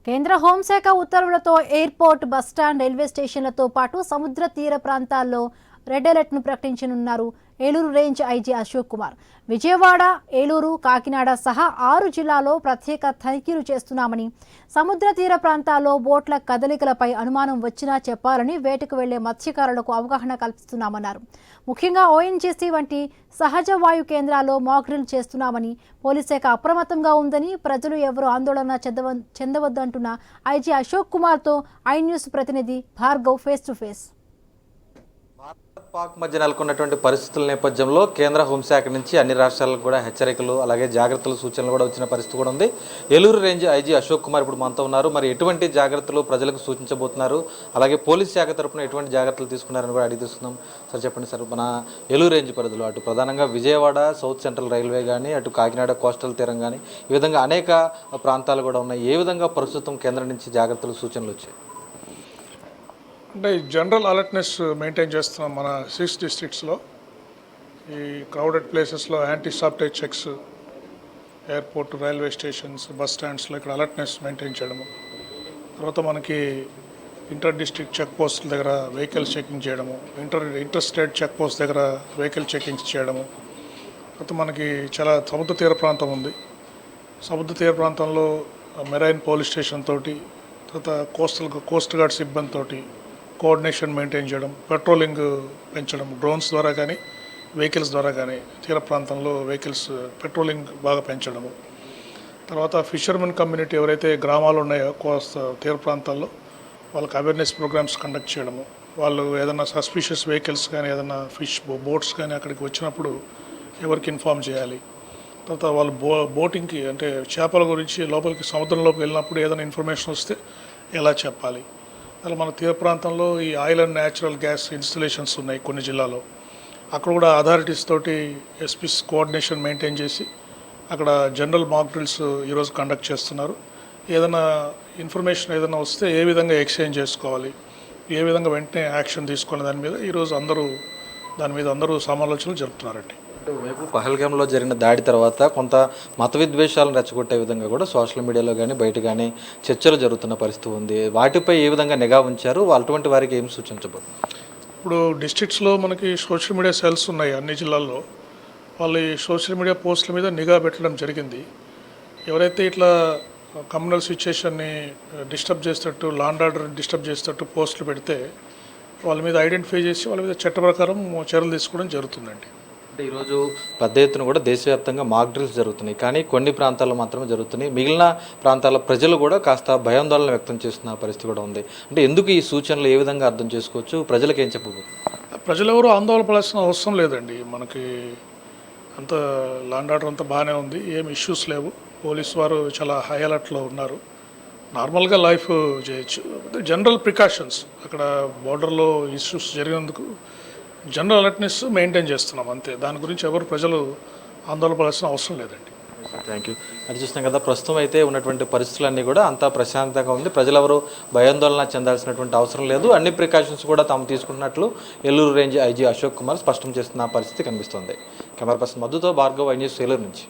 కేంద్ర హోంశాఖ ఉత్తర్వులతో ఎయిర్పోర్ట్, బస్టాండ్, రైల్వే స్టేషన్లతో పాటు సముద్ర తీర ప్రాంతాల్లో రెడ్ అలర్ట్ను ప్రకటించనున్నారు ఏలూరు రేంజ్ ఐజీ అశోక్ కుమార్. విజయవాడ, ఏలూరు, కాకినాడ సహా 6 జిల్లాల్లో ప్రత్యేక తనిఖీలు చేస్తున్నామని, సముద్ర తీర ప్రాంతాల్లో బోట్ల కదలికలపై అనుమానం వచ్చినా చెప్పాలని వేటకు వెళ్లే మత్స్యకారులకు అవగాహన కల్పిస్తున్నామన్నారు. ముఖ్యంగా ఓఎన్జీసీ వంటి సహజ వాయు కేంద్రాల్లో మాక్ డ్రిల్ చేస్తున్నామని, పోలీస్ శాఖ అప్రమత్తంగా ఉందని, ప్రజలు ఎవరూ ఆందోళన చెందవద్దంటున్న ఐజీ అశోక్ కుమార్తో ఐ న్యూస్ ప్రతినిధి Bhargav face to face. Pak మధ్య నెలకొన్నటువంటి పరిస్థితుల నేపథ్యంలో కేంద్ర హోంశాఖ నుంచి అన్ని రాష్ట్రాలకు కూడా హెచ్చరికలు, అలాగే జాగ్రత్తలు, సూచనలు కూడా వచ్చిన పరిస్థితి కూడా ఉంది. ఏలూరు రేంజ్ ఐజీ అశోక్ కుమార్ ఇప్పుడు మనతో ఉన్నారు. మరి ఎటువంటి జాగ్రత్తలు ప్రజలకు సూచించబోతున్నారు, అలాగే పోలీస్ శాఖ తరఫున ఎటువంటి జాగ్రత్తలు తీసుకున్నారని కూడా అడిగి తీసుకుందాం. సార్ చెప్పండి సార్, మన ఏలూరు రేంజ్ పరిధిలో అటు ప్రధానంగా విజయవాడ సౌత్ సెంట్రల్ రైల్వే కానీ, అటు కాకినాడ కోస్టల్ తీరం కానీ, ఈ విధంగా అనేక ప్రాంతాలు కూడా ఉన్నాయి. ఏ విధంగా ప్రస్తుతం కేంద్రం నుంచి జాగ్రత్తలు, సూచనలు వచ్చాయి? అంటే జనరల్ అలర్ట్నెస్ మెయింటైన్ చేస్తున్నాం మన 6 డిస్ట్రిక్ట్స్లో. ఈ క్రౌడెడ్ ప్లేసెస్లో anti sabotage checks, airport, railway stations, bus స్టాండ్స్లో ఇక్కడ అలర్ట్నెస్ మెయింటైన్ చేయడము. తర్వాత మనకి ఇంటర్ డిస్ట్రిక్ట్ చెక్ పోస్టుల దగ్గర వెహికల్స్ చెకింగ్ చేయడము, ఇంటర్ స్టేట్ చెక్ పోస్ట్ దగ్గర వెహికల్ చెకింగ్స్ చేయడము. తర్వాత మనకి చాలా సముద్ర తీర ప్రాంతం ఉంది. సముద్ర తీర ప్రాంతంలో మెరైన్ పోలీస్ స్టేషన్ తోటి, తర్వాత కోస్ట్ గార్డ్ సిబ్బందితోటి కోఆర్డినేషన్ మెయింటైన్ చేయడం, పెట్రోలింగ్ పెంచడం, డ్రోన్స్ ద్వారా కానీ, వెహికల్స్ ద్వారా కానీ తీర ప్రాంతంలో వెహికల్స్ పెట్రోలింగ్ బాగా పెంచడము. తర్వాత ఫిషర్మెన్ కమ్యూనిటీ ఎవరైతే గ్రామాలు ఉన్నాయో తీర ప్రాంతాల్లో వాళ్ళకి అవేర్నెస్ ప్రోగ్రామ్స్ కండక్ట్ చేయడము. వాళ్ళు ఏదైనా సస్పిషియస్ వెహికల్స్ కానీ, ఏదైనా ఫిష్ బోట్స్ కానీ అక్కడికి వచ్చినప్పుడు ఎవరికి ఇన్ఫామ్ చేయాలి. తర్వాత వాళ్ళు బోటింగ్కి అంటే చేపల గురించి లోపలికి సముద్రంలోకి వెళ్ళినప్పుడు ఏదైనా ఇన్ఫర్మేషన్ వస్తే ఎలా చెప్పాలి. అలా మన తీర ప్రాంతంలో ఈ oil and natural gas installations ఉన్నాయి కొన్ని జిల్లాలో. అక్కడ కూడా అథారిటీస్ తోటి ఎస్పీస్ కోఆర్డినేషన్ మెయింటైన్ చేసి అక్కడ జనరల్ మాక్ డ్రిల్స్ ఈరోజు కండక్ట్ చేస్తున్నారు. ఏదైనా ఇన్ఫర్మేషన్ ఏదైనా వస్తే ఏ విధంగా ఎక్స్చేంజ్ చేసుకోవాలి, ఏ విధంగా వెంటనే యాక్షన్ తీసుకోవాలి దాని మీద ఈరోజు అందరూ సమాలోచనలు జరుపుతున్నారండి. వైపు పహల్గామ్లో జరిగిన దాడి తర్వాత కొంత మత విద్వేషాలను రెచ్చగొట్టే విధంగా కూడా సోషల్ మీడియాలో కానీ, బయట కానీ చర్చలు జరుగుతున్న పరిస్థితి ఉంది. వాటిపై ఏ విధంగా నిఘా ఉంచారు, అటువంటి వారికి ఏం సూచించబోతుంది? ఇప్పుడు డిస్ట్రిక్ట్స్లో మనకి సోషల్ మీడియా సెల్స్ ఉన్నాయి అన్ని జిల్లాల్లో. వాళ్ళు ఈ సోషల్ మీడియా పోస్టుల మీద నిఘా పెట్టడం జరిగింది. ఎవరైతే ఇట్లా కమ్యూనల్ సిచ్యుయేషన్ని డిస్టర్బ్ చేసేటట్టు, లా అండ్ ఆర్డర్ డిస్టర్బ్ చేసేటట్టు పోస్టులు పెడితే వాళ్ళ మీద ఐడెంటిఫై చేసి వాళ్ళ మీద చట్ట ప్రకారం చర్యలు తీసుకోవడం జరుగుతుందండి. అంటే ఈరోజు పెద్ద ఎత్తున కూడా దేశవ్యాప్తంగా మాక్ డ్రిల్స్ జరుగుతున్నాయి, కానీ కొన్ని ప్రాంతాల్లో మాత్రమే జరుగుతున్నాయి. మిగిలిన ప్రాంతాల ప్రజలు కూడా కాస్త భయాందోళన వ్యక్తం చేస్తున్న పరిస్థితి కూడా ఉంది. అంటే ఎందుకు ఈ సూచనలు, ఏ విధంగా అర్థం చేసుకోవచ్చు, ప్రజలకు ఏం చెప్పబోతుంది? ప్రజలు ఎవరు ఆందోళన పడాల్సిన అవసరం లేదండి. మనకి అంత లా అండ్ ఆర్డర్ అంతా బాగానే ఉంది, ఏం ఇష్యూస్ లేవు. పోలీసు వారు చాలా హై అలర్ట్లో ఉన్నారు. నార్మల్గా లైఫ్ చేయొచ్చు. జనరల్ ప్రికాషన్స్ అక్కడ బార్డర్లో ఇష్యూస్ జరిగినందుకు జనరల్ అలర్ట్నెస్ మెయింటైన్ చేస్తున్నాం అంతే. దాని గురించి ఎవరు ప్రజలు ఆందోళన పడాల్సిన అవసరం లేదండి. Thank you. అది చూస్తున్నాం కదా, ప్రస్తుతం అయితే ఉన్నటువంటి పరిస్థితులన్నీ కూడా అంతా ప్రశాంతంగా ఉంది. ప్రజలెవరూ భయాందోళన చెందాల్సినటువంటి అవసరం లేదు. అన్ని ప్రికాషన్స్ కూడా తాము తీసుకుంటున్నట్లు ఏలూరు రేంజ్ ఐజీ అశోక్ కుమార్ స్పష్టం చేస్తున్న పరిస్థితి కనిపిస్తోంది. కెమెరా పర్సన్ మధుతో భార్గవ్, ఐ న్యూస్, ఏలూరు నుంచి.